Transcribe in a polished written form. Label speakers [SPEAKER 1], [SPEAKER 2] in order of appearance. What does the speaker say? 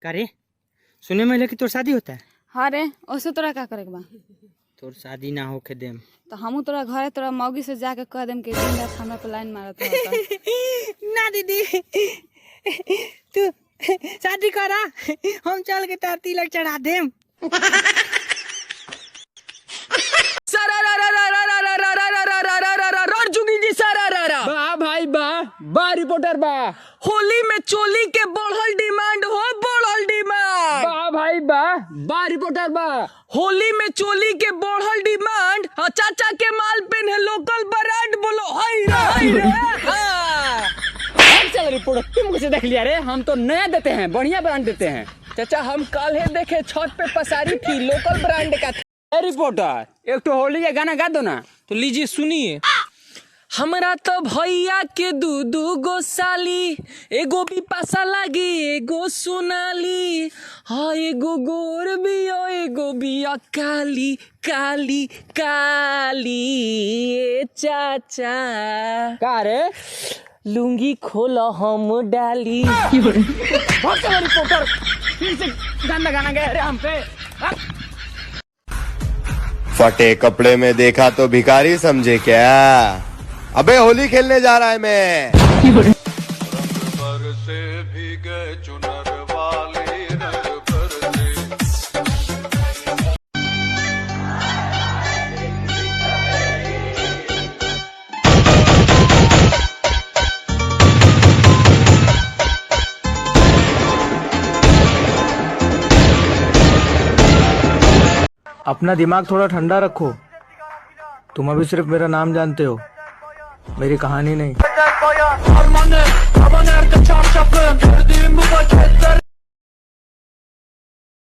[SPEAKER 1] करे सुने में कि तोर शादी होता है।
[SPEAKER 2] हाँ रे, ओसे तोरा का करे के बा?
[SPEAKER 1] तोर शादी ना होके देम
[SPEAKER 2] तो हमू तोरा घरे तोरा मौगी से जाके कह देम कि दिन रात हमरा पे लाइन मारत रहता।
[SPEAKER 1] ना दीदी तू शादी करा, हम चल के तार तिलक चढ़ा देम।
[SPEAKER 3] बा भाई बा बा रिपोर्टर बा,
[SPEAKER 4] होली में चोली के बढ़ल डिमांड हो, बढ़ल डिमांड।
[SPEAKER 3] बा भाई बा बा रिपोर्टर बा,
[SPEAKER 4] होली में चोली के बढ़ल डिमांड। चाचा के माल पेन है लोकल ब्रांड, बोलो हाय रे हाँ।
[SPEAKER 3] चल रिपोर्टर तुम कैसे देख लिया रे? हम तो नया देते हैं, बढ़िया ब्रांड देते हैं।
[SPEAKER 4] चाचा हम कल है देखे छत पे पसारी थी, लोकल ब्रांड का था।
[SPEAKER 3] रिपोर्टर एक तो होली का गाना गा दो ना।
[SPEAKER 4] तो लीजिए सुनिए। हमरा तो भैया के दू गो साली, एगो भी पासा लागी एगो सोनाली, हाँ एगो गोर बिया एगो बिया काली काली काली। ए चाचा
[SPEAKER 3] का रे?
[SPEAKER 4] लुंगी खोला हम डाली।
[SPEAKER 3] रिपोर्टर फिर से गाना गाना गया रे हम पे।
[SPEAKER 5] फटे कपड़े में देखा तो भिखारी समझे क्या? अबे होली खेलने जा रहा है मैं।
[SPEAKER 6] अपना दिमाग थोड़ा ठंडा रखो। तुम अभी सिर्फ मेरा नाम जानते हो, मेरी कहानी नहीं।